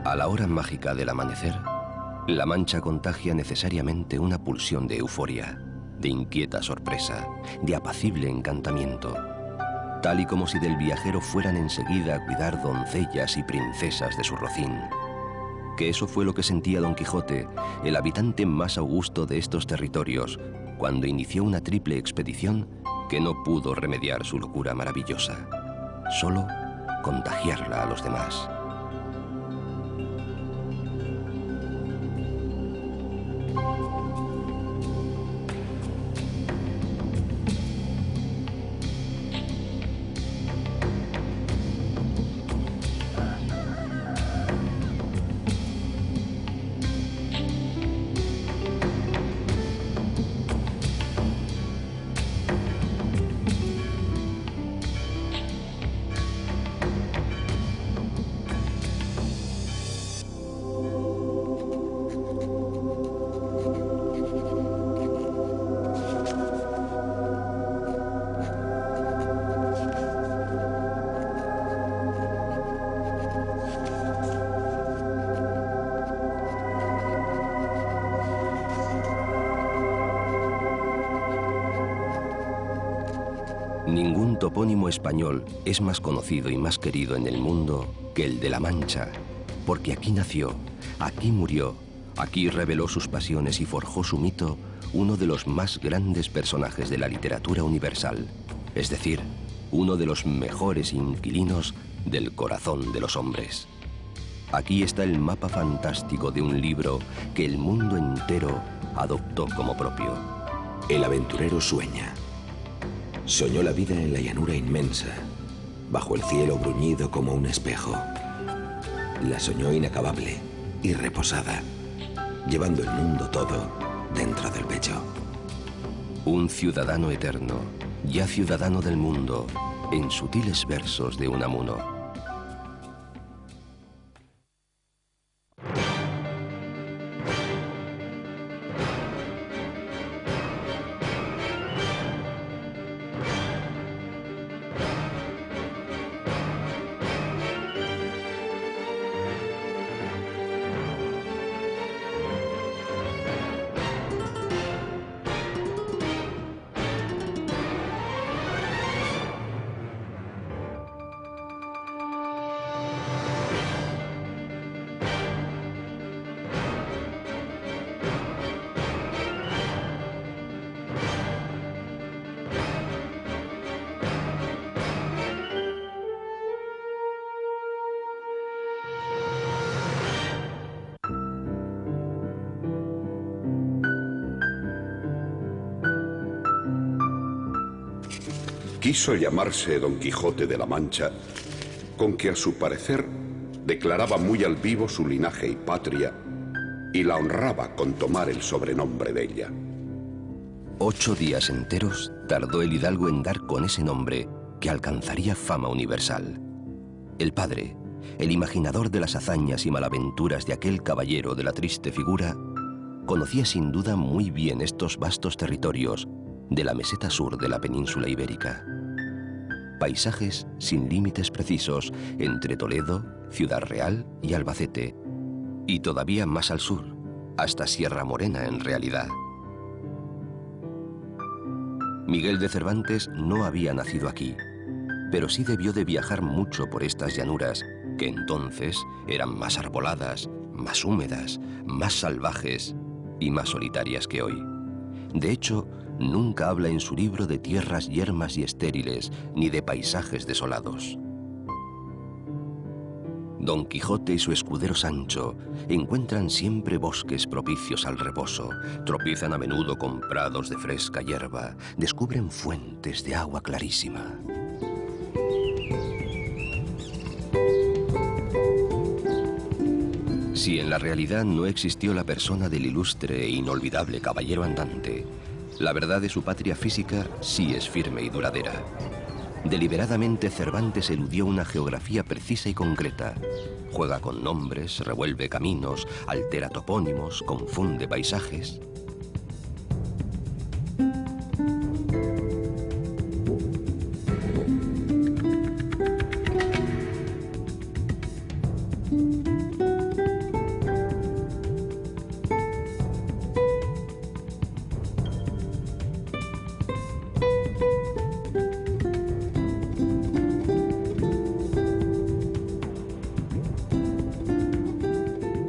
A la hora mágica del amanecer, La Mancha contagia necesariamente una pulsión de euforia, de inquieta sorpresa, de apacible encantamiento, tal y como si del viajero fueran enseguida a cuidar doncellas y princesas de su rocín. Que eso fue lo que sentía Don Quijote, el habitante más augusto de estos territorios, cuando inició una triple expedición que no pudo remediar su locura maravillosa, solo contagiarla a los demás. Ningún topónimo español es más conocido y más querido en el mundo que el de La Mancha, porque aquí nació, aquí murió, aquí reveló sus pasiones y forjó su mito uno de los más grandes personajes de la literatura universal, es decir, uno de los mejores inquilinos del corazón de los hombres. Aquí está el mapa fantástico de un libro que el mundo entero adoptó como propio. El aventurero sueña. Soñó la vida en la llanura inmensa, bajo el cielo bruñido como un espejo. La soñó inacabable y reposada, llevando el mundo todo dentro del pecho. Un ciudadano eterno, ya ciudadano del mundo, en sutiles versos de Unamuno. Quiso llamarse Don Quijote de la Mancha, con que a su parecer declaraba muy al vivo su linaje y patria, y la honraba con tomar el sobrenombre de ella. 8 días enteros tardó el hidalgo en dar con ese nombre que alcanzaría fama universal. El padre, el imaginador de las hazañas y malaventuras de aquel caballero de la triste figura, conocía sin duda muy bien estos vastos territorios de la meseta sur de la península ibérica. Paisajes sin límites precisos entre Toledo, Ciudad Real y Albacete, y todavía más al sur, hasta Sierra Morena en realidad. Miguel de Cervantes no había nacido aquí, pero sí debió de viajar mucho por estas llanuras, que entonces eran más arboladas, más húmedas, más salvajes y más solitarias que hoy. De hecho, nunca habla en su libro de tierras yermas y estériles, ni de paisajes desolados. Don Quijote y su escudero Sancho encuentran siempre bosques propicios al reposo, tropiezan a menudo con prados de fresca hierba, descubren fuentes de agua clarísima. Si en la realidad no existió la persona del ilustre e inolvidable caballero andante, la verdad de su patria física sí es firme y duradera. Deliberadamente Cervantes eludió una geografía precisa y concreta. Juega con nombres, revuelve caminos, altera topónimos, confunde paisajes.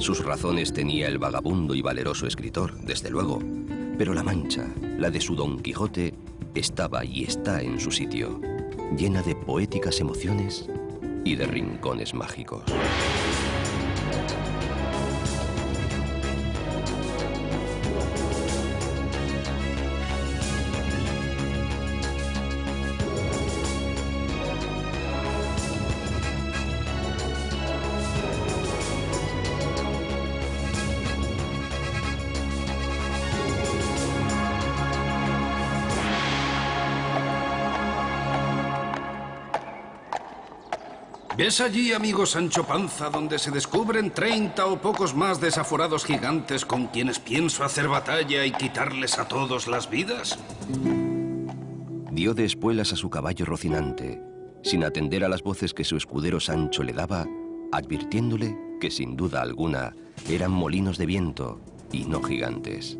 Sus razones tenía el vagabundo y valeroso escritor, desde luego, pero la Mancha, la de su Don Quijote, estaba y está en su sitio, llena de poéticas emociones y de rincones mágicos. ¿Ves allí, amigo Sancho Panza, donde se descubren 30 o pocos más desaforados gigantes con quienes pienso hacer batalla y quitarles a todos las vidas? Dio de espuelas a su caballo Rocinante, sin atender a las voces que su escudero Sancho le daba, advirtiéndole que sin duda alguna eran molinos de viento y no gigantes.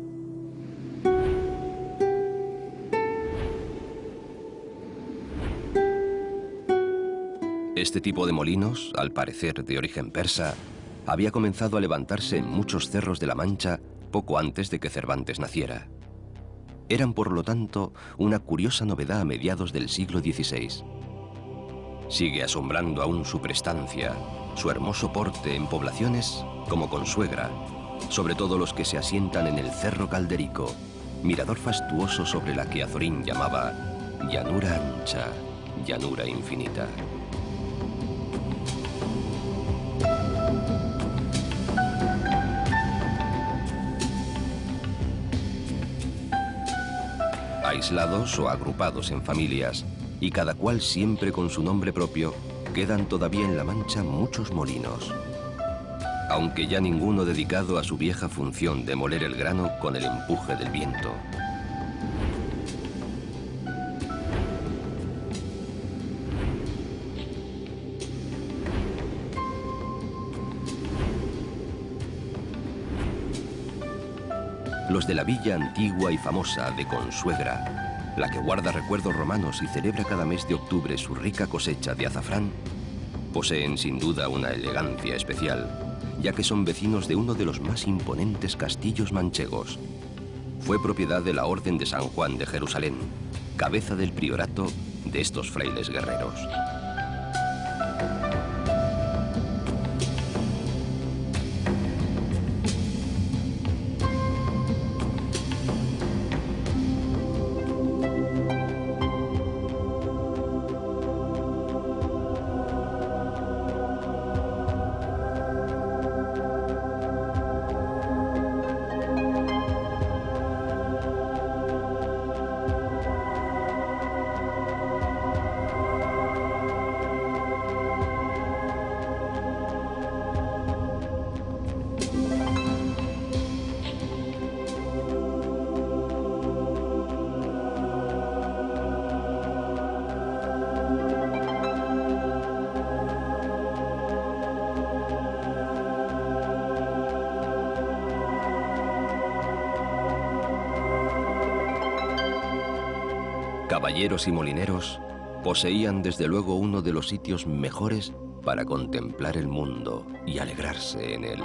Este tipo de molinos, al parecer de origen persa, había comenzado a levantarse en muchos cerros de la Mancha poco antes de que Cervantes naciera. Eran, por lo tanto, una curiosa novedad a mediados del siglo XVI. Sigue asombrando aún su prestancia, su hermoso porte en poblaciones como Consuegra, sobre todo los que se asientan en el Cerro Calderico, mirador fastuoso sobre la que Azorín llamaba llanura ancha, llanura infinita. Aislados o agrupados en familias, y cada cual siempre con su nombre propio, quedan todavía en la Mancha muchos molinos, aunque ya ninguno dedicado a su vieja función de moler el grano con el empuje del viento. Los de la villa antigua y famosa de Consuegra, la que guarda recuerdos romanos y celebra cada mes de octubre su rica cosecha de azafrán, poseen sin duda una elegancia especial, ya que son vecinos de uno de los más imponentes castillos manchegos. Fue propiedad de la Orden de San Juan de Jerusalén, cabeza del priorato de estos frailes guerreros. Caballeros y molineros poseían desde luego uno de los sitios mejores para contemplar el mundo y alegrarse en él.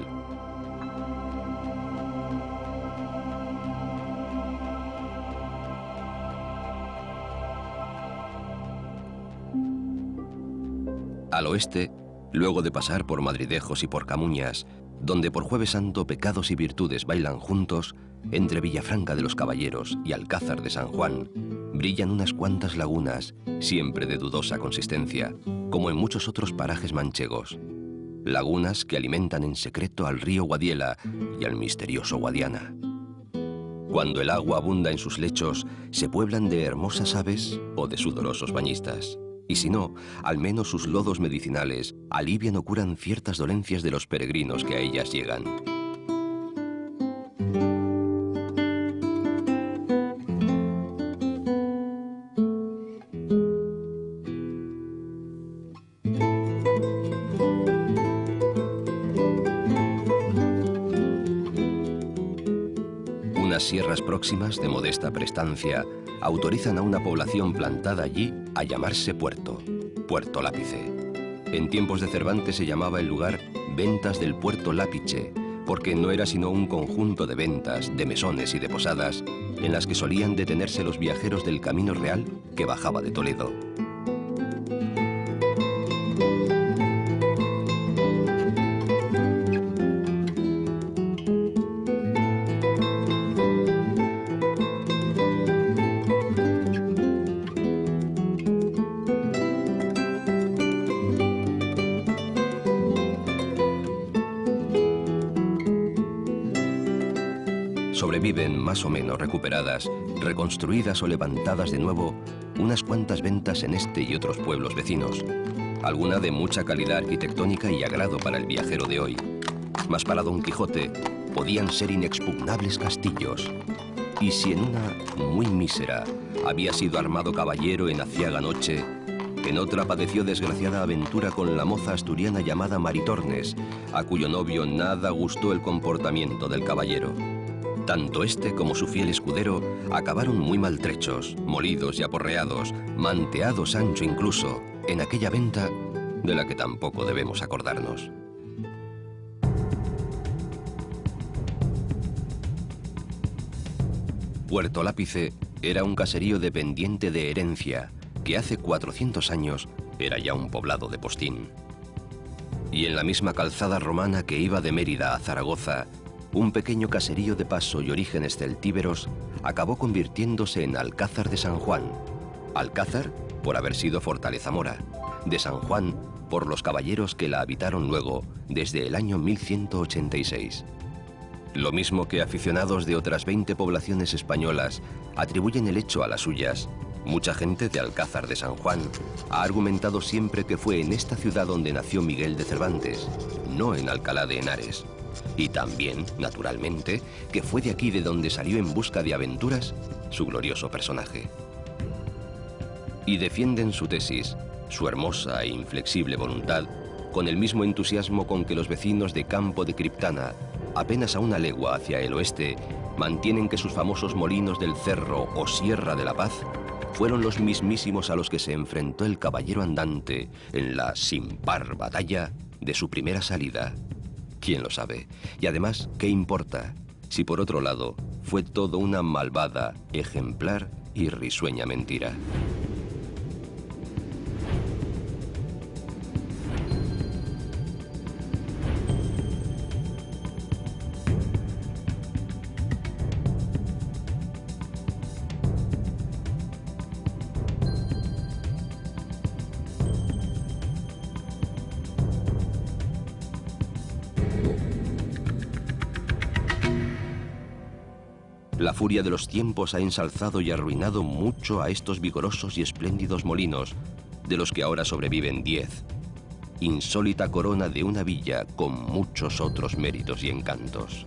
Al oeste, luego de pasar por Madridejos y por Camuñas, donde por Jueves Santo pecados y virtudes bailan juntos, entre Villafranca de los Caballeros y Alcázar de San Juan, brillan unas cuantas lagunas, siempre de dudosa consistencia, como en muchos otros parajes manchegos. Lagunas que alimentan en secreto al río Guadiela y al misterioso Guadiana. Cuando el agua abunda en sus lechos, se pueblan de hermosas aves o de sudorosos bañistas. Y si no, al menos sus lodos medicinales alivian o curan ciertas dolencias de los peregrinos que a ellas llegan. Unas sierras próximas de modesta prestancia autorizan a una población plantada allí a llamarse Puerto Lápice. En tiempos de Cervantes se llamaba el lugar Ventas del Puerto Lápice, porque no era sino un conjunto de ventas, de mesones y de posadas en las que solían detenerse los viajeros del Camino Real que bajaba de Toledo. Sobreviven, más o menos recuperadas, reconstruidas o levantadas de nuevo, unas cuantas ventas en este y otros pueblos vecinos, alguna de mucha calidad arquitectónica y agrado para el viajero de hoy. Mas para Don Quijote podían ser inexpugnables castillos. Y si en una muy mísera había sido armado caballero en aciaga noche, en otra padeció desgraciada aventura con la moza asturiana llamada Maritornes, a cuyo novio nada gustó el comportamiento del caballero. Tanto este como su fiel escudero acabaron muy maltrechos, molidos y aporreados, manteados Sancho incluso, en aquella venta de la que tampoco debemos acordarnos. Puerto Lápice era un caserío dependiente de Herencia, que hace 400 años era ya un poblado de postín. Y en la misma calzada romana que iba de Mérida a Zaragoza, un pequeño caserío de paso y orígenes celtíberos acabó convirtiéndose en Alcázar de San Juan. Alcázar por haber sido fortaleza mora, de San Juan por los caballeros que la habitaron luego desde el año 1186. Lo mismo que aficionados de otras 20 poblaciones españolas atribuyen el hecho a las suyas, mucha gente de Alcázar de San Juan ha argumentado siempre que fue en esta ciudad donde nació Miguel de Cervantes, no en Alcalá de Henares. Y también, naturalmente, que fue de aquí de donde salió en busca de aventuras su glorioso personaje. Y defienden su tesis, su hermosa e inflexible voluntad, con el mismo entusiasmo con que los vecinos de Campo de Criptana, apenas a una legua hacia el oeste, mantienen que sus famosos molinos del Cerro o Sierra de la Paz fueron los mismísimos a los que se enfrentó el caballero andante en la sin par batalla de su primera salida. ¿Quién lo sabe? Y además, ¿qué importa? Si por otro lado fue todo una malvada, ejemplar y risueña mentira. La furia de los tiempos ha ensalzado y arruinado mucho a estos vigorosos y espléndidos molinos, de los que ahora sobreviven 10. Insólita corona de una villa con muchos otros méritos y encantos.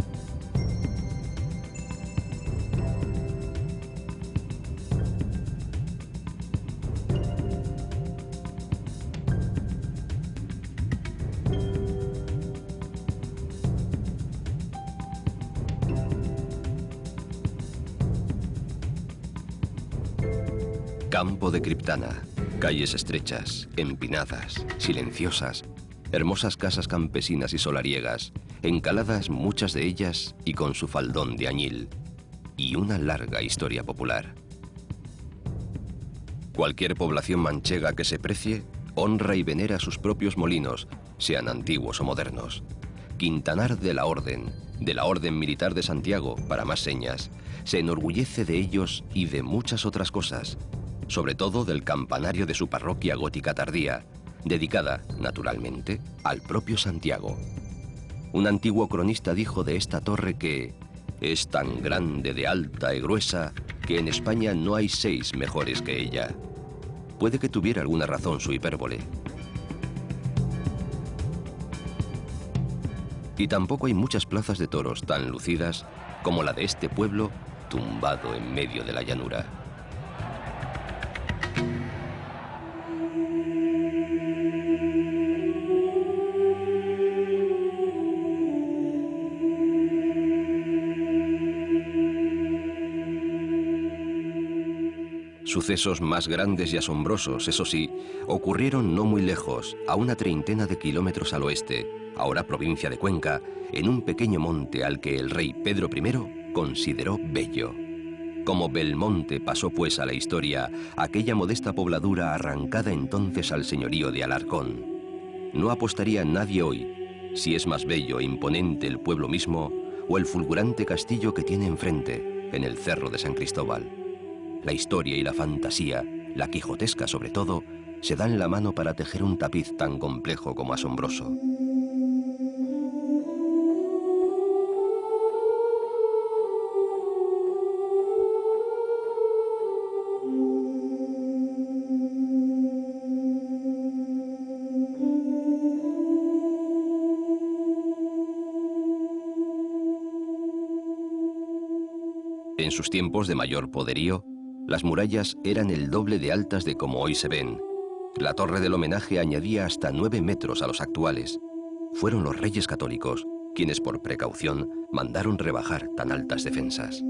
Campo de Criptana, calles estrechas, empinadas, silenciosas, hermosas casas campesinas y solariegas, encaladas muchas de ellas y con su faldón de añil, y una larga historia popular. Cualquier población manchega que se precie, honra y venera sus propios molinos, sean antiguos o modernos. Quintanar de la Orden Militar de Santiago, para más señas, se enorgullece de ellos y de muchas otras cosas, sobre todo del campanario de su parroquia gótica tardía, dedicada, naturalmente, al propio Santiago. Un antiguo cronista dijo de esta torre que es tan grande de alta y gruesa que en España no hay 6 mejores que ella. Puede que tuviera alguna razón su hipérbole. Y tampoco hay muchas plazas de toros tan lucidas como la de este pueblo tumbado en medio de la llanura. Sucesos más grandes y asombrosos, eso sí, ocurrieron no muy lejos, a una treintena de kilómetros al oeste, ahora provincia de Cuenca, en un pequeño monte al que el rey Pedro I consideró bello. Como Belmonte pasó pues a la historia, aquella modesta pobladura arrancada entonces al señorío de Alarcón. No apostaría nadie hoy si es más bello e imponente el pueblo mismo o el fulgurante castillo que tiene enfrente, en el Cerro de San Cristóbal. La historia y la fantasía, la quijotesca sobre todo, se dan la mano para tejer un tapiz tan complejo como asombroso. En sus tiempos de mayor poderío, las murallas eran el doble de altas de como hoy se ven. La torre del homenaje añadía hasta 9 metros a los actuales. Fueron los reyes católicos quienes por precaución mandaron rebajar tan altas defensas.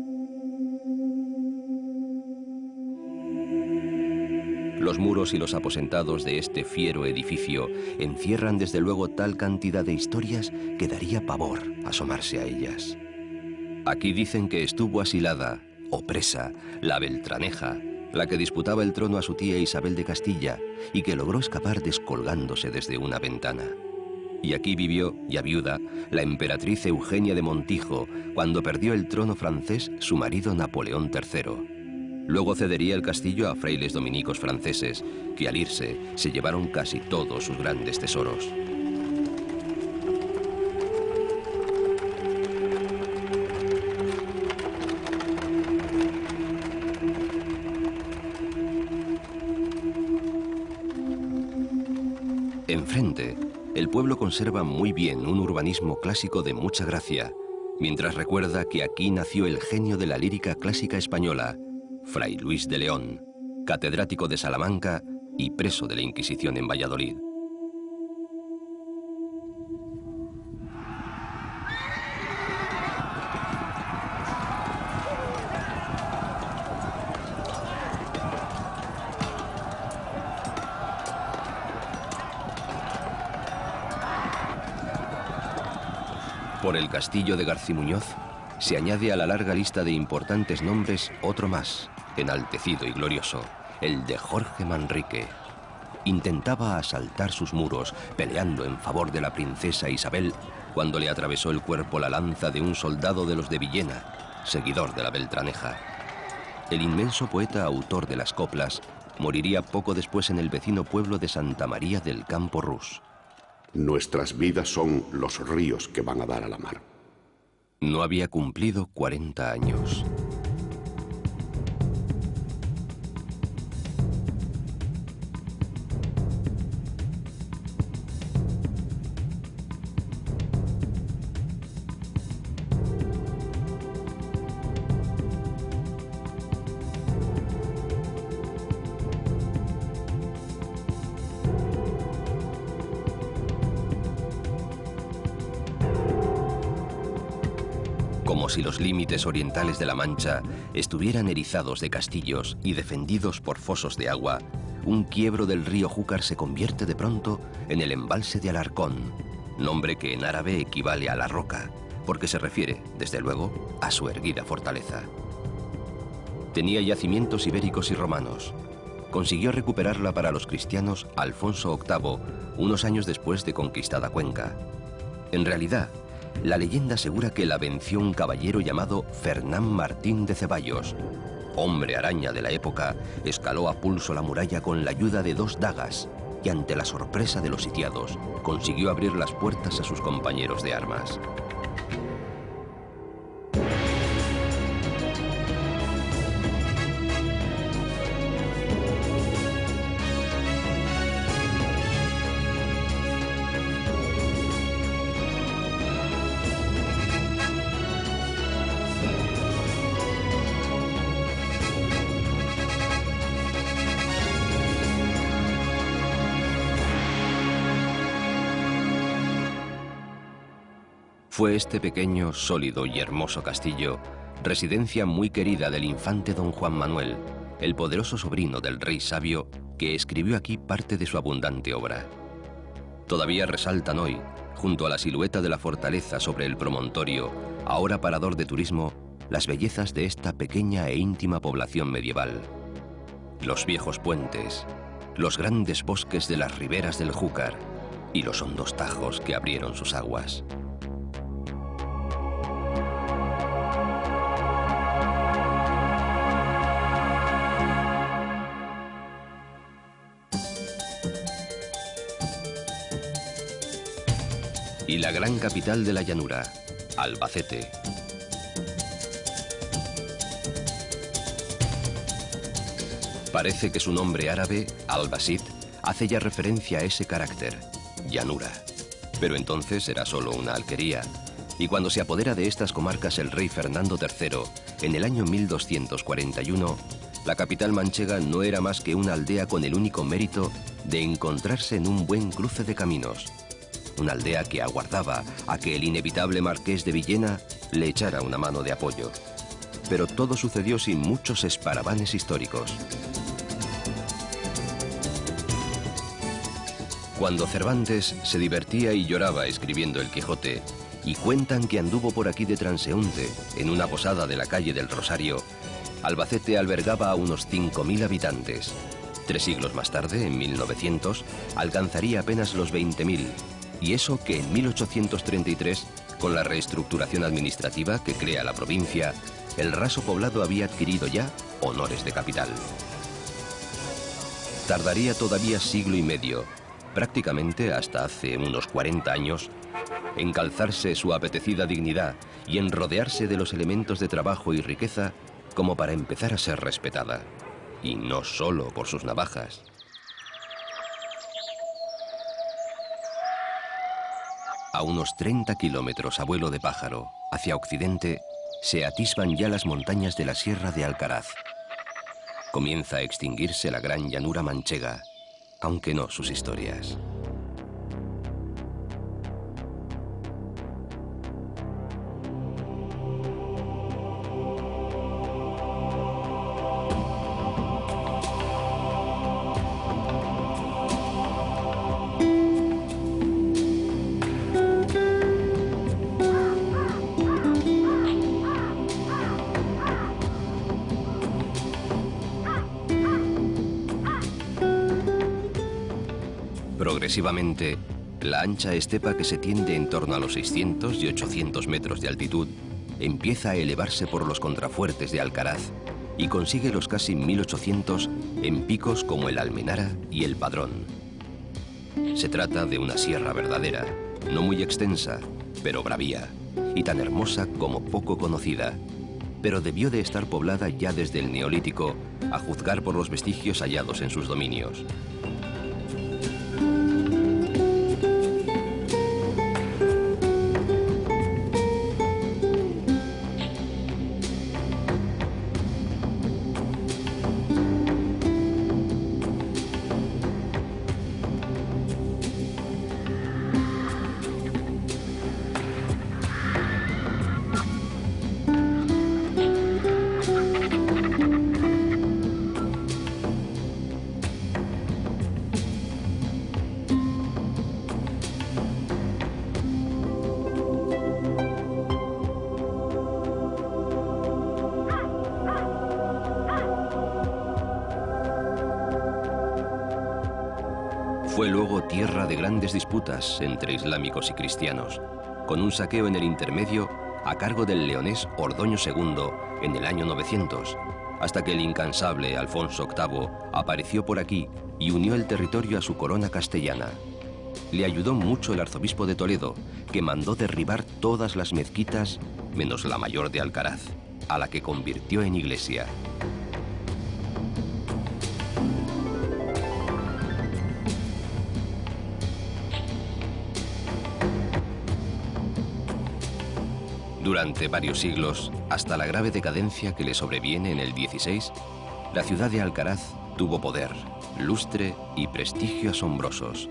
Los muros y los aposentados de este fiero edificio encierran desde luego tal cantidad de historias que daría pavor asomarse a ellas. Aquí dicen que estuvo asilada, o presa, la Beltraneja, la que disputaba el trono a su tía Isabel de Castilla y que logró escapar descolgándose desde una ventana. Y aquí vivió, ya viuda, la emperatriz Eugenia de Montijo, cuando perdió el trono francés su marido Napoleón III. Luego cedería el castillo a frailes dominicos franceses, que al irse se llevaron casi todos sus grandes tesoros. Enfrente, el pueblo conserva muy bien un urbanismo clásico de mucha gracia, mientras recuerda que aquí nació el genio de la lírica clásica española, Fray Luis de León, catedrático de Salamanca y preso de la Inquisición en Valladolid. Por el castillo de Garcimuñoz se añade a la larga lista de importantes nombres otro más, enaltecido y glorioso, el de Jorge Manrique. Intentaba asaltar sus muros, peleando en favor de la princesa Isabel, cuando le atravesó el cuerpo la lanza de un soldado de los de Villena, seguidor de la Beltraneja. El inmenso poeta autor de las coplas moriría poco después en el vecino pueblo de Santa María del Campo Rus. Nuestras vidas son los ríos que van a dar a la mar. No había cumplido 40 años. Como si los límites orientales de la Mancha estuvieran erizados de castillos y defendidos por fosos de agua, un quiebro del río Júcar se convierte de pronto en el embalse de Alarcón, nombre que en árabe equivale a la roca, porque se refiere, desde luego, a su erguida fortaleza. Tenía yacimientos ibéricos y romanos. Consiguió recuperarla para los cristianos Alfonso VIII, unos años después de conquistada Cuenca. En realidad, la leyenda asegura que la venció un caballero llamado Fernán Martín de Ceballos. Hombre araña de la época, escaló a pulso la muralla con la ayuda de 2 dagas y ante la sorpresa de los sitiados, consiguió abrir las puertas a sus compañeros de armas. Fue este pequeño, sólido y hermoso castillo residencia muy querida del infante don Juan Manuel, el poderoso sobrino del rey sabio que escribió aquí parte de su abundante obra. Todavía resaltan hoy, junto a la silueta de la fortaleza sobre el promontorio, ahora parador de turismo, las bellezas de esta pequeña e íntima población medieval. Los viejos puentes, los grandes bosques de las riberas del Júcar y los hondos tajos que abrieron sus aguas. Y la gran capital de la llanura, Albacete. Parece que su nombre árabe, Albasit, hace ya referencia a ese carácter, llanura. Pero entonces era solo una alquería, y cuando se apodera de estas comarcas el rey Fernando III, en el año 1241, la capital manchega no era más que una aldea con el único mérito de encontrarse en un buen cruce de caminos. Una aldea que aguardaba a que el inevitable marqués de Villena le echara una mano de apoyo. Pero todo sucedió sin muchos esparavanes históricos. Cuando Cervantes se divertía y lloraba escribiendo el Quijote, y cuentan que anduvo por aquí de transeúnte en una posada de la calle del Rosario, Albacete albergaba a unos 5.000 habitantes. 3 siglos más tarde, en 1900, alcanzaría apenas los 20.000, y eso que en 1833, con la reestructuración administrativa que crea la provincia, el raso poblado había adquirido ya honores de capital. Tardaría todavía siglo y medio, prácticamente hasta hace unos 40 años, en calzarse su apetecida dignidad y en rodearse de los elementos de trabajo y riqueza como para empezar a ser respetada. Y no solo por sus navajas. A unos 30 kilómetros a vuelo de pájaro, hacia occidente, se atisban ya las montañas de la Sierra de Alcaraz. Comienza a extinguirse la gran llanura manchega, aunque no sus historias. Progresivamente, la ancha estepa que se tiende en torno a los 600 y 800 metros de altitud empieza a elevarse por los contrafuertes de Alcaraz y consigue los casi 1800 en picos como el Almenara y el Padrón. Se trata de una sierra verdadera, no muy extensa, pero bravía, y tan hermosa como poco conocida, pero debió de estar poblada ya desde el Neolítico, a juzgar por los vestigios hallados en sus dominios. Fue luego tierra de grandes disputas entre islámicos y cristianos, con un saqueo en el intermedio a cargo del leonés Ordoño II en el año 900, hasta que el incansable Alfonso VIII apareció por aquí y unió el territorio a su corona castellana. Le ayudó mucho el arzobispo de Toledo, que mandó derribar todas las mezquitas, menos la mayor de Alcaraz, a la que convirtió en iglesia. Durante varios siglos, hasta la grave decadencia que le sobreviene en el XVI, la ciudad de Alcaraz tuvo poder, lustre y prestigio asombrosos.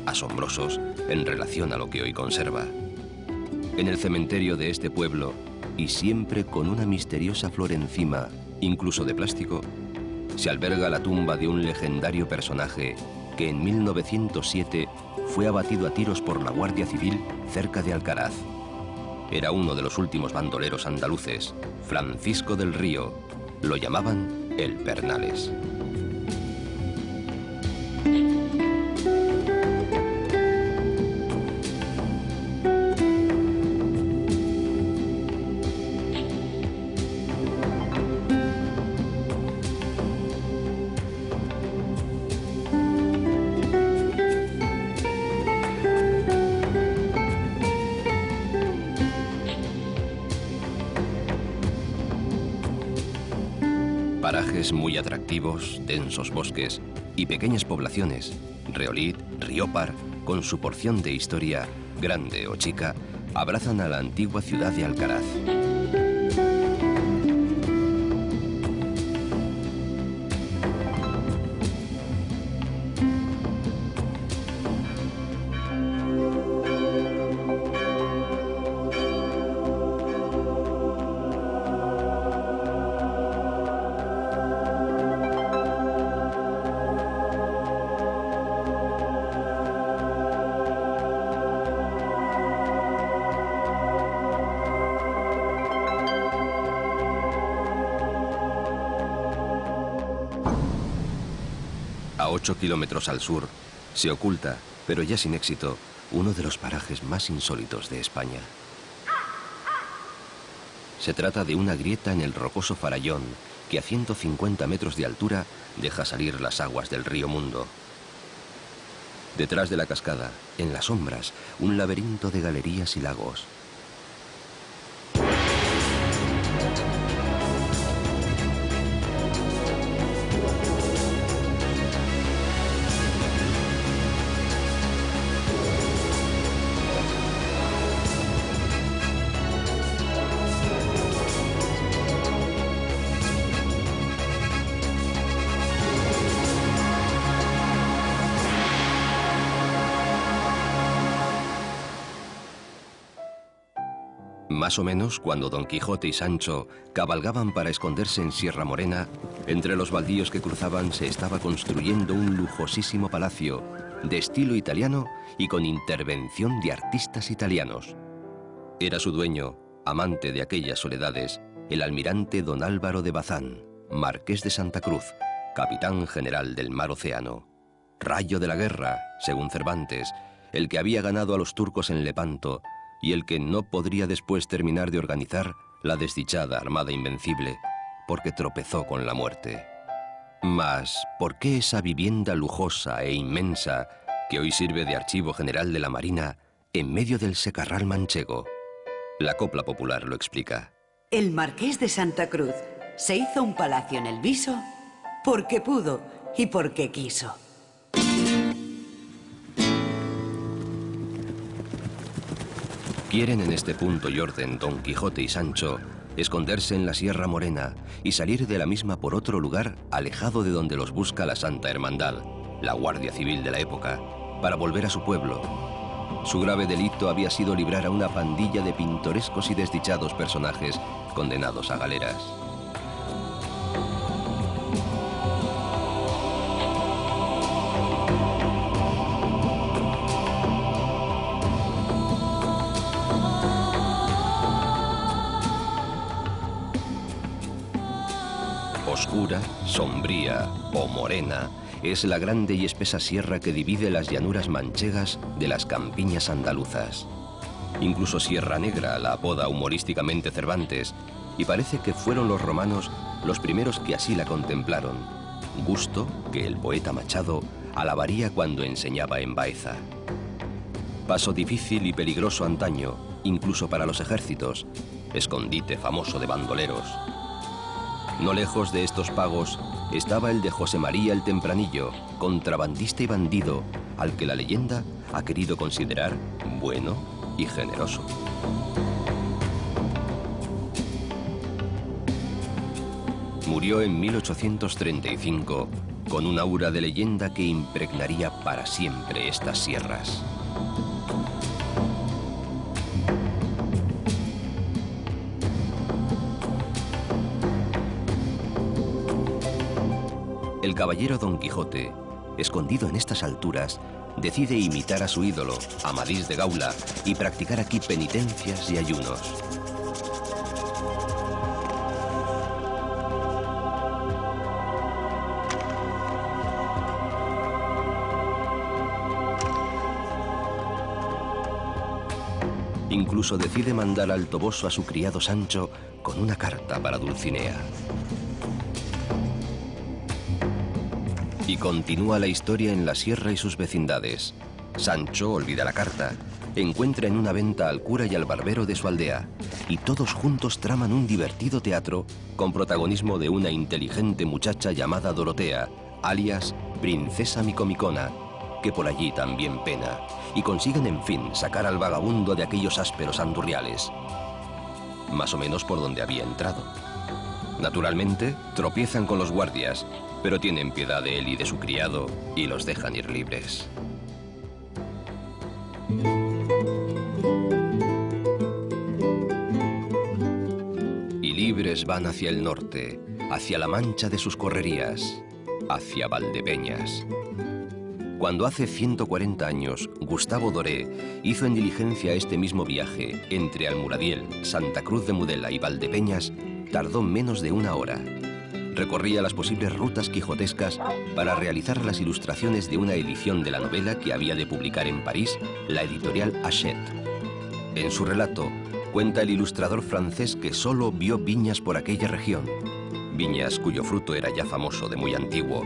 Asombrosos en relación a lo que hoy conserva. En el cementerio de este pueblo, y siempre con una misteriosa flor encima, incluso de plástico, se alberga la tumba de un legendario personaje que en 1907 fue abatido a tiros por la Guardia Civil cerca de Alcaraz. Era uno de los últimos bandoleros andaluces, Francisco del Río. Lo llamaban el Pernales. Parajes muy atractivos, densos bosques y pequeñas poblaciones, Reolid, Riópar, con su porción de historia, grande o chica, abrazan a la antigua ciudad de Alcaraz. A 8 kilómetros al sur, se oculta, pero ya sin éxito, uno de los parajes más insólitos de España. Se trata de una grieta en el rocoso Farallón que a 150 metros de altura deja salir las aguas del río Mundo. Detrás de la cascada, en las sombras, un laberinto de galerías y lagos. Más o menos cuando Don Quijote y Sancho cabalgaban para esconderse en Sierra Morena, entre los baldíos que cruzaban se estaba construyendo un lujosísimo palacio de estilo italiano y con intervención de artistas italianos. Era su dueño, amante de aquellas soledades, el almirante don Álvaro de Bazán, marqués de Santa Cruz, capitán general del mar Océano, rayo de la guerra, según Cervantes, el que había ganado a los turcos en Lepanto y el que no podría después terminar de organizar la desdichada Armada Invencible, porque tropezó con la muerte. Mas, ¿por qué esa vivienda lujosa e inmensa, que hoy sirve de archivo general de la Marina, en medio del secarral manchego? La copla popular lo explica. El marqués de Santa Cruz se hizo un palacio en el Viso porque pudo y porque quiso. Quieren en este punto y orden Don Quijote y Sancho esconderse en la Sierra Morena y salir de la misma por otro lugar alejado de donde los busca la Santa Hermandad, la Guardia Civil de la época, para volver a su pueblo. Su grave delito había sido librar a una pandilla de pintorescos y desdichados personajes condenados a galeras. Oscura, sombría o morena es la grande y espesa sierra que divide las llanuras manchegas de las campiñas andaluzas. Incluso Sierra Negra la apoda humorísticamente Cervantes, y parece que fueron los romanos los primeros que así la contemplaron, gusto que el poeta Machado alabaría cuando enseñaba en Baeza. Paso difícil y peligroso antaño, incluso para los ejércitos, escondite famoso de bandoleros. No lejos de estos pagos estaba el de José María el Tempranillo, contrabandista y bandido, al que la leyenda ha querido considerar bueno y generoso. Murió en 1835 con un aura de leyenda que impregnaría para siempre estas sierras. El caballero Don Quijote, escondido en estas alturas, decide imitar a su ídolo, Amadís de Gaula, y practicar aquí penitencias y ayunos. Incluso decide mandar al Toboso a su criado Sancho con una carta para Dulcinea. Y continúa la historia en la sierra y sus vecindades. Sancho olvida la carta, encuentra en una venta al cura y al barbero de su aldea, y todos juntos traman un divertido teatro con protagonismo de una inteligente muchacha llamada Dorotea, alias Princesa Micomicona, que por allí también pena, y consiguen en fin sacar al vagabundo de aquellos ásperos andurriales. Más o menos por donde había entrado. Naturalmente, tropiezan con los guardias, pero tienen piedad de él y de su criado y los dejan ir libres. Y libres van hacia el norte, hacia la mancha de sus correrías, hacia Valdepeñas. Cuando hace 140 años Gustavo Doré hizo en diligencia este mismo viaje entre Almuradiel, Santa Cruz de Mudela y Valdepeñas, tardó menos de una hora. Recorría las posibles rutas quijotescas para realizar las ilustraciones de una edición de la novela que había de publicar en París la editorial Hachette. En su relato cuenta el ilustrador francés que solo vio viñas por aquella región, viñas cuyo fruto era ya famoso de muy antiguo.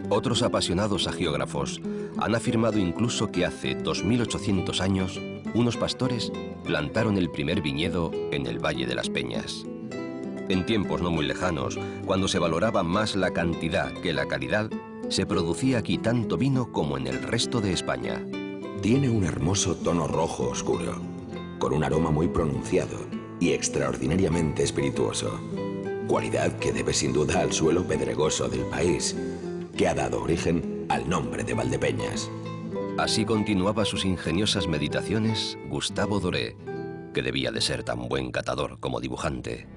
Otros apasionados hagiógrafos han afirmado incluso que hace 2800 años unos pastores plantaron el primer viñedo en el Valle de las Peñas. En tiempos no muy lejanos, cuando se valoraba más la cantidad que la calidad, se producía aquí tanto vino como en el resto de España. Tiene un hermoso tono rojo oscuro, con un aroma muy pronunciado y extraordinariamente espirituoso, cualidad que debe sin duda al suelo pedregoso del país, que ha dado origen al nombre de Valdepeñas. Así continuaba sus ingeniosas meditaciones Gustavo Doré, que debía de ser tan buen catador como dibujante.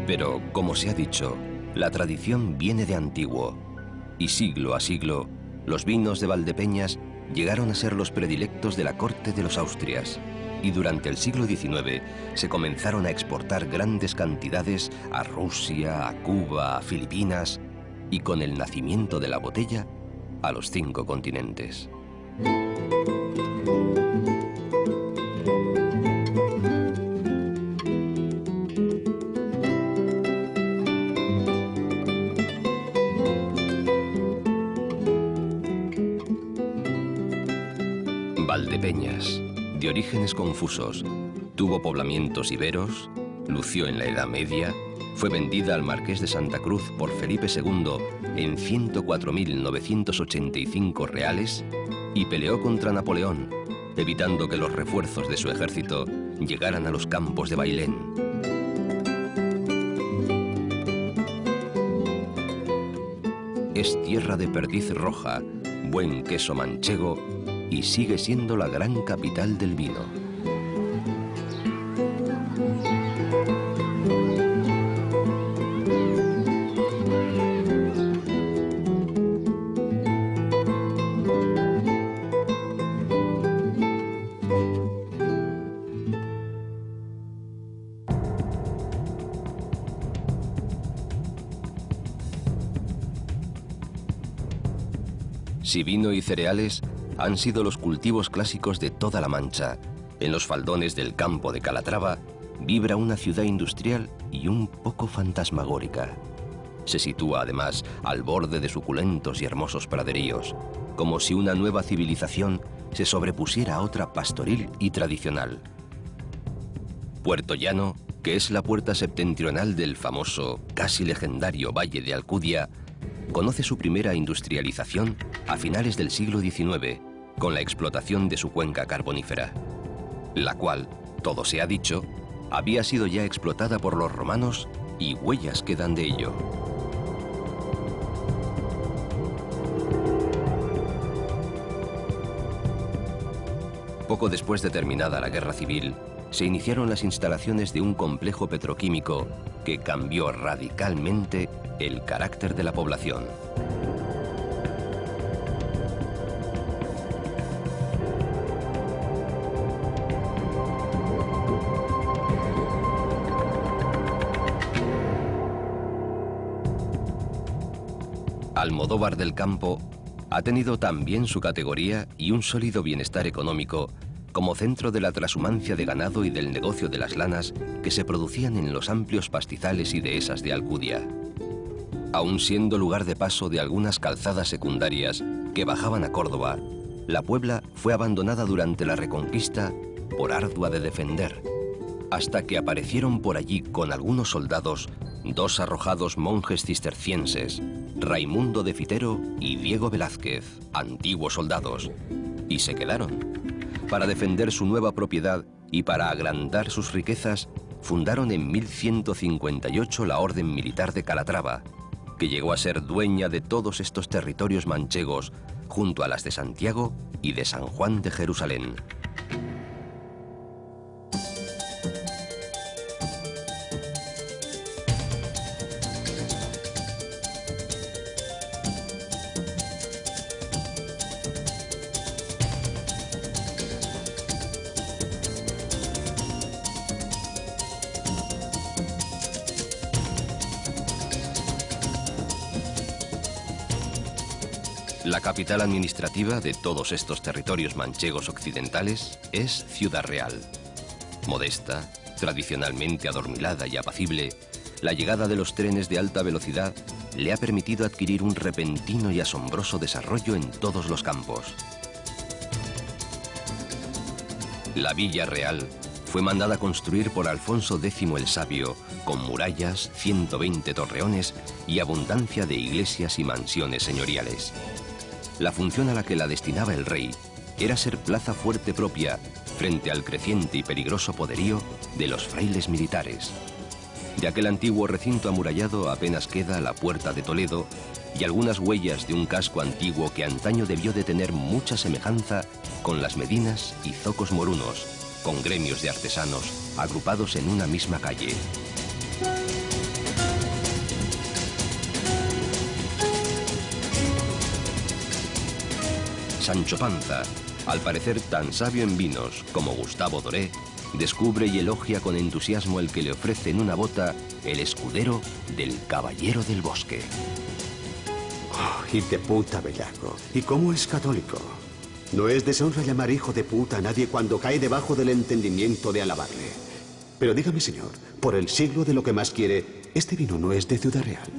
Pero, como se ha dicho, la tradición viene de antiguo, y siglo a siglo, los vinos de Valdepeñas llegaron a ser los predilectos de la corte de los Austrias, y durante el siglo XIX se comenzaron a exportar grandes cantidades a Rusia, a Cuba, a Filipinas, y con el nacimiento de la botella, a los 5 continentes. Valdepeñas, de orígenes confusos, tuvo poblamientos iberos, lució en la Edad Media, fue vendida al Marqués de Santa Cruz por Felipe II en 104.985 reales y peleó contra Napoleón, evitando que los refuerzos de su ejército llegaran a los campos de Bailén. Es tierra de perdiz roja, buen queso manchego y sigue siendo la gran capital del vino. Si vino y cereales han sido los cultivos clásicos de toda la Mancha, en los faldones del campo de Calatrava vibra una ciudad industrial y un poco fantasmagórica. Se sitúa además al borde de suculentos y hermosos praderíos, como si una nueva civilización se sobrepusiera a otra pastoril y tradicional. Puerto Llano que es la puerta septentrional del famoso, casi legendario Valle de Alcudia, conoce su primera industrialización a finales del siglo XIX, con la explotación de su cuenca carbonífera, la cual, todo se ha dicho, había sido ya explotada por los romanos y huellas quedan de ello. Poco después de terminada la Guerra Civil, se iniciaron las instalaciones de un complejo petroquímico que cambió radicalmente el carácter de la población. Almodóvar del Campo ha tenido también su categoría y un sólido bienestar económico como centro de la trashumancia de ganado y del negocio de las lanas que se producían en los amplios pastizales y dehesas de Alcudia, aun siendo lugar de paso de algunas calzadas secundarias que bajaban a Córdoba. La Puebla fue abandonada durante la Reconquista por ardua de defender, hasta que aparecieron por allí con algunos soldados dos arrojados monjes cistercienses, Raimundo de Fitero y Diego Velázquez, antiguos soldados, y se quedaron. Para defender su nueva propiedad y para agrandar sus riquezas, fundaron en 1158 la Orden Militar de Calatrava, que llegó a ser dueña de todos estos territorios manchegos, junto a las de Santiago y de San Juan de Jerusalén. La capital administrativa de todos estos territorios manchegos occidentales es Ciudad Real. Modesta, tradicionalmente adormilada y apacible, la llegada de los trenes de alta velocidad le ha permitido adquirir un repentino y asombroso desarrollo en todos los campos. La Villa Real fue mandada construir por Alfonso X el Sabio, con murallas, 120 torreones y abundancia de iglesias y mansiones señoriales. La función a la que la destinaba el rey era ser plaza fuerte propia frente al creciente y peligroso poderío de los frailes militares. De aquel antiguo recinto amurallado apenas queda la Puerta de Toledo y algunas huellas de un casco antiguo que antaño debió de tener mucha semejanza con las medinas y zocos morunos, con gremios de artesanos agrupados en una misma calle. Sancho Panza, al parecer tan sabio en vinos como Gustavo Doré, descubre y elogia con entusiasmo el que le ofrece en una bota el escudero del Caballero del Bosque. Oh, y de puta bellaco. ¿Y cómo es católico? No es deshonra llamar hijo de puta a nadie cuando cae debajo del entendimiento de alabarle. Pero dígame, señor, por el siglo de lo que más quiere, este vino no es de Ciudad Real.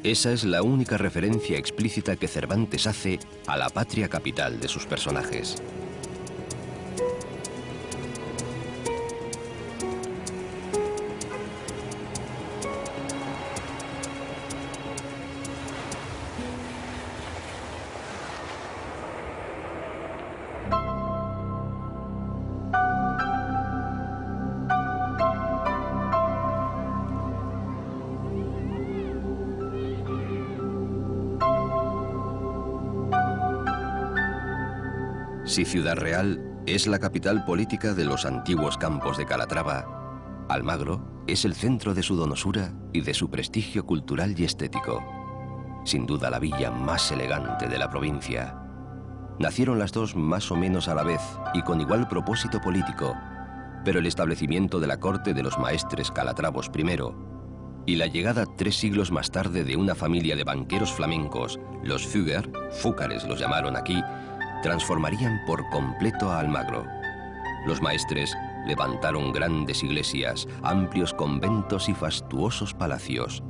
Esa es la única referencia explícita que Cervantes hace a la patria capital de sus personajes. Si Ciudad Real es la capital política de los antiguos campos de Calatrava, Almagro es el centro de su donosura y de su prestigio cultural y estético. Sin duda la villa más elegante de la provincia. Nacieron las dos más o menos a la vez y con igual propósito político, pero el establecimiento de la corte de los maestres calatravos primero y la llegada 3 siglos más tarde de una familia de banqueros flamencos, los Fugger, Fúcares los llamaron aquí, transformarían por completo a Almagro. Los maestres levantaron grandes iglesias, amplios conventos y fastuosos palacios.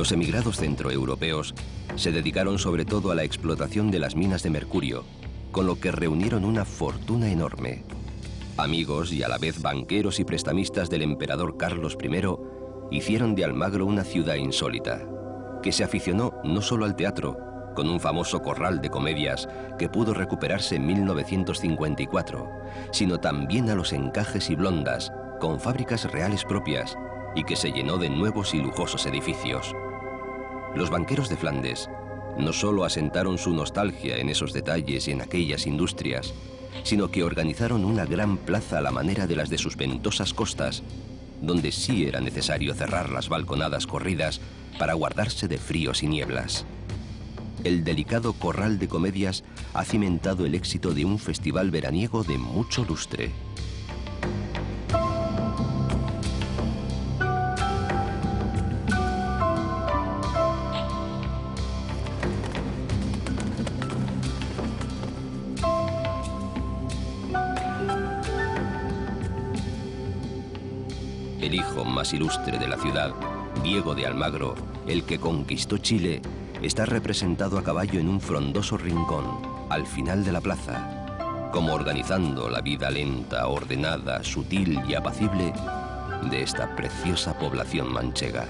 Los emigrados centroeuropeos se dedicaron sobre todo a la explotación de las minas de mercurio, con lo que reunieron una fortuna enorme. Amigos y a la vez banqueros y prestamistas del emperador Carlos I hicieron de Almagro una ciudad insólita, que se aficionó no solo al teatro, con un famoso corral de comedias que pudo recuperarse en 1954, sino también a los encajes y blondas, con fábricas reales propias, y que se llenó de nuevos y lujosos edificios. Los banqueros de Flandes no solo asentaron su nostalgia en esos detalles y en aquellas industrias, sino que organizaron una gran plaza a la manera de las de sus ventosas costas, donde sí era necesario cerrar las balconadas corridas para guardarse de fríos y nieblas. El delicado corral de comedias ha cimentado el éxito de un festival veraniego de mucho lustre. El hijo más ilustre de la ciudad, Diego de Almagro, el que conquistó Chile, está representado a caballo en un frondoso rincón, al final de la plaza, como organizando la vida lenta, ordenada, sutil y apacible de esta preciosa población manchega.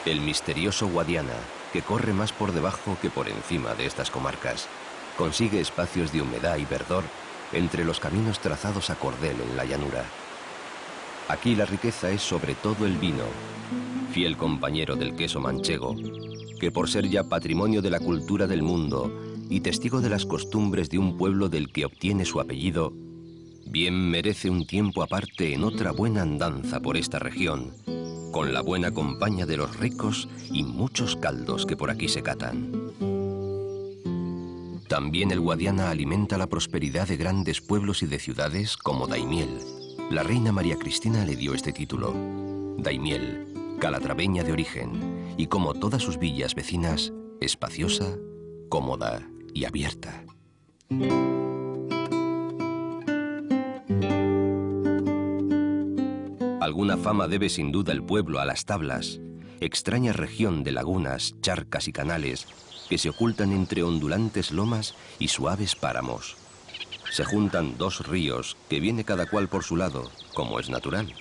El misterioso Guadiana, que corre más por debajo que por encima de estas comarcas, consigue espacios de humedad y verdor entre los caminos trazados a cordel en la llanura. Aquí la riqueza es sobre todo el vino, fiel compañero del queso manchego, que por ser ya patrimonio de la cultura del mundo y testigo de las costumbres de un pueblo del que obtiene su apellido, bien merece un tiempo aparte en otra buena andanza por esta región, con la buena compañía de los ricos y muchos caldos que por aquí se catan. También el Guadiana alimenta la prosperidad de grandes pueblos y de ciudades como Daimiel. La reina María Cristina le dio este título. Daimiel, calatraveña de origen, y como todas sus villas vecinas, espaciosa, cómoda y abierta. Alguna fama debe sin duda el pueblo a Las Tablas, extraña región de lagunas, charcas y canales que se ocultan entre ondulantes lomas y suaves páramos. Se juntan dos ríos que viene cada cual por su lado, como es natural.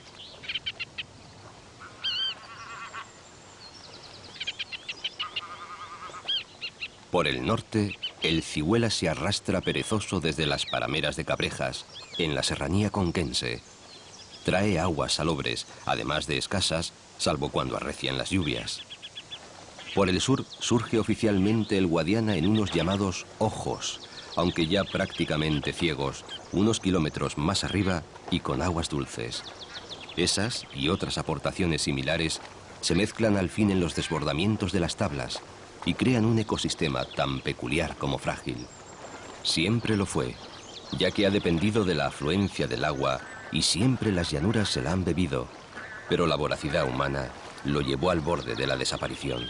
Por el norte, el Cihuela se arrastra perezoso desde las parameras de Cabrejas, en la serranía conquense. Trae aguas salobres, además de escasas, salvo cuando arrecian las lluvias. Por el sur surge oficialmente el Guadiana en unos llamados ojos, aunque ya prácticamente ciegos, unos kilómetros más arriba y con aguas dulces. Esas y otras aportaciones similares se mezclan al fin en los desbordamientos de las tablas y crean un ecosistema tan peculiar como frágil. Siempre lo fue, ya que ha dependido de la afluencia del agua y siempre las llanuras se la han bebido, pero la voracidad humana lo llevó al borde de la desaparición.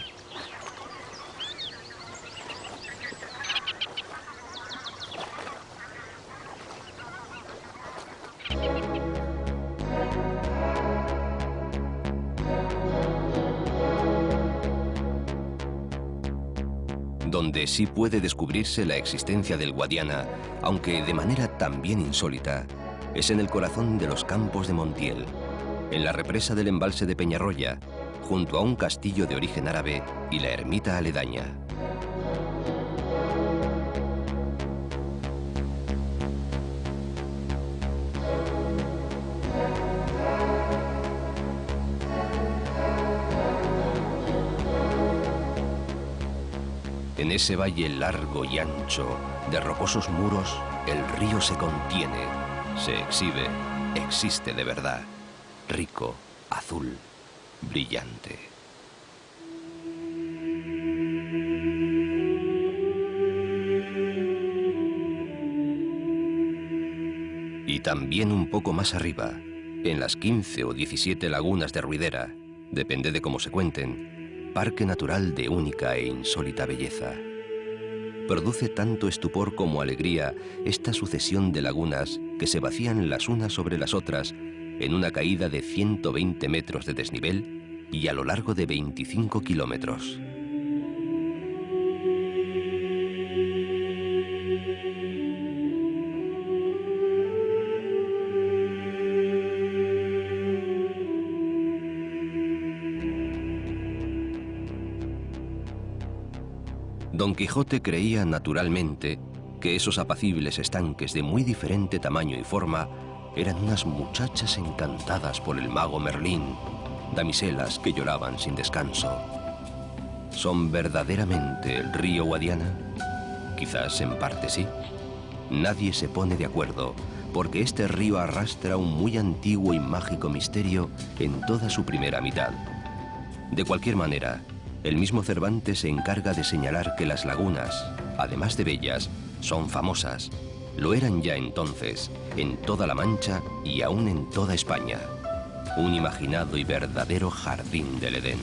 Donde sí puede descubrirse la existencia del Guadiana, aunque de manera también insólita, es en el corazón de los campos de Montiel, en la represa del embalse de Peñarroya, junto a un castillo de origen árabe y la ermita aledaña. En ese valle largo y ancho, de rocosos muros, el río se contiene, se exhibe, existe de verdad, rico, azul, brillante. Y también un poco más arriba, en las 15 o 17 lagunas de Ruidera, depende de cómo se cuenten, parque natural de única e insólita belleza. Produce tanto estupor como alegría esta sucesión de lagunas que se vacían las unas sobre las otras en una caída de 120 metros de desnivel y a lo largo de 25 kilómetros. Don Quijote creía naturalmente que esos apacibles estanques de muy diferente tamaño y forma eran unas muchachas encantadas por el mago Merlín, damiselas que lloraban sin descanso. ¿Son verdaderamente el río Guadiana? Quizás en parte sí. Nadie se pone de acuerdo, porque este río arrastra un muy antiguo y mágico misterio en toda su primera mitad. De cualquier manera, el mismo Cervantes se encarga de señalar que las lagunas, además de bellas, son famosas. Lo eran ya entonces, en toda la Mancha y aún en toda España. Un imaginado y verdadero jardín del Edén.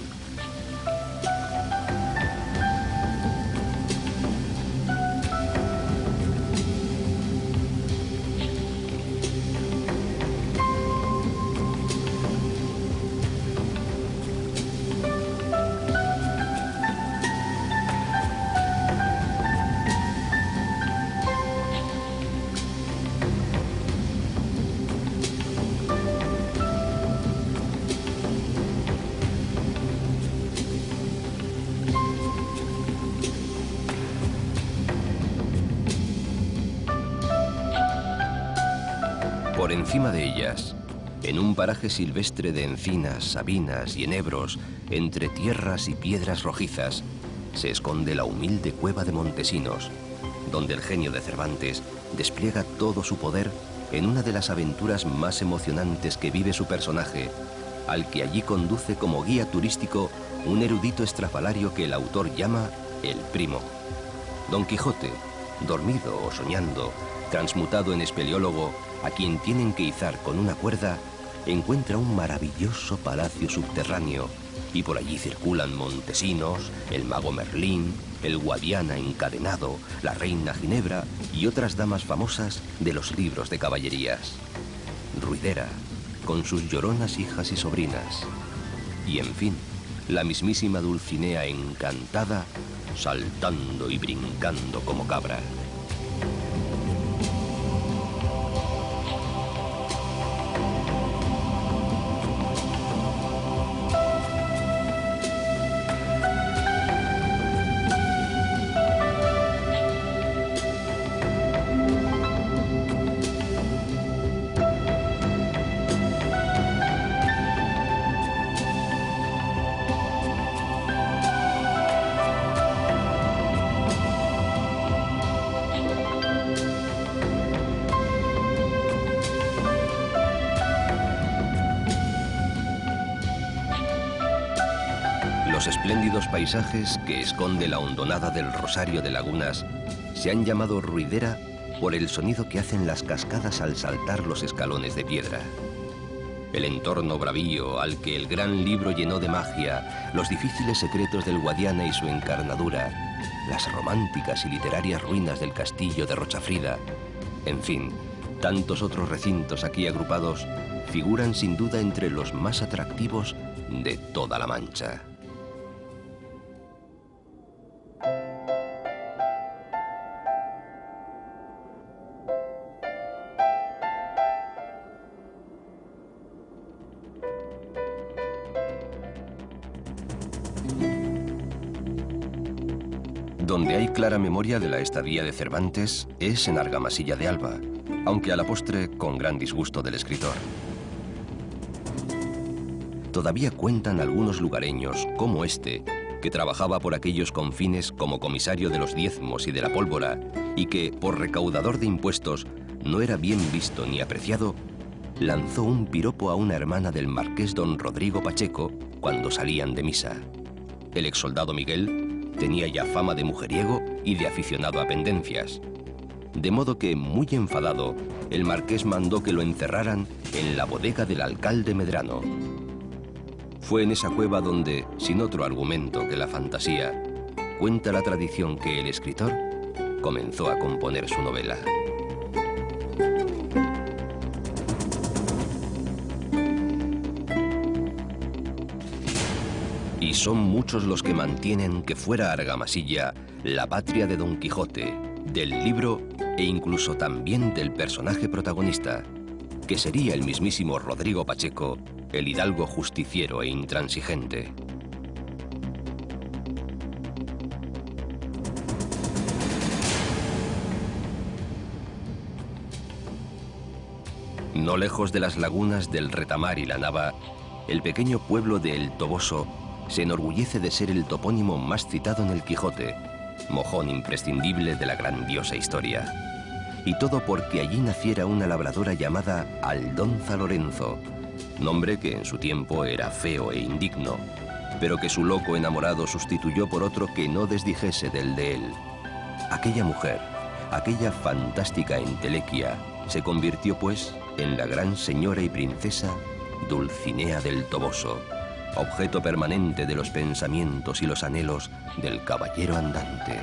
Por encima de ellas, en un paraje silvestre de encinas, sabinas y enebros, entre tierras y piedras rojizas, se esconde la humilde cueva de Montesinos, donde el genio de Cervantes despliega todo su poder en una de las aventuras más emocionantes que vive su personaje, al que allí conduce como guía turístico un erudito estrafalario que el autor llama el Primo. Don Quijote, dormido o soñando, transmutado en espeleólogo, a quien tienen que izar con una cuerda, encuentra un maravilloso palacio subterráneo y por allí circulan Montesinos, el mago Merlín, el Guadiana encadenado, la reina Ginebra y otras damas famosas de los libros de caballerías. Ruidera, con sus lloronas hijas y sobrinas. Y en fin, la mismísima Dulcinea encantada, saltando y brincando como cabra. Los espléndidos paisajes que esconde la hondonada del Rosario de Lagunas se han llamado Ruidera por el sonido que hacen las cascadas al saltar los escalones de piedra. El entorno bravío al que el gran libro llenó de magia, los difíciles secretos del Guadiana y su encarnadura, las románticas y literarias ruinas del castillo de Rochafrida, en fin, tantos otros recintos aquí agrupados, figuran sin duda entre los más atractivos de toda la Mancha. Donde hay clara memoria de la estadía de Cervantes es en Argamasilla de Alba, aunque a la postre con gran disgusto del escritor. Todavía cuentan algunos lugareños, como este, que trabajaba por aquellos confines como comisario de los diezmos y de la pólvora, y que, por recaudador de impuestos, no era bien visto ni apreciado, lanzó un piropo a una hermana del marqués don Rodrigo Pacheco cuando salían de misa. El exsoldado Miguel tenía ya fama de mujeriego y de aficionado a pendencias. De modo que, muy enfadado, el marqués mandó que lo encerraran en la bodega del alcalde Medrano. Fue en esa cueva donde, sin otro argumento que la fantasía, cuenta la tradición que el escritor comenzó a componer su novela. Y son muchos los que mantienen que fuera Argamasilla la patria de Don Quijote, del libro e incluso también del personaje protagonista, que sería el mismísimo Rodrigo Pacheco, el hidalgo justiciero e intransigente. No lejos de las lagunas del Retamar y la Nava, el pequeño pueblo de El Toboso se enorgullece de ser el topónimo más citado en el Quijote, mojón imprescindible de la grandiosa historia. Y todo porque allí naciera una labradora llamada Aldonza Lorenzo, nombre que en su tiempo era feo e indigno, pero que su loco enamorado sustituyó por otro que no desdijese del de él. Aquella mujer, aquella fantástica entelequia, se convirtió pues en la gran señora y princesa Dulcinea del Toboso, objeto permanente de los pensamientos y los anhelos del caballero andante.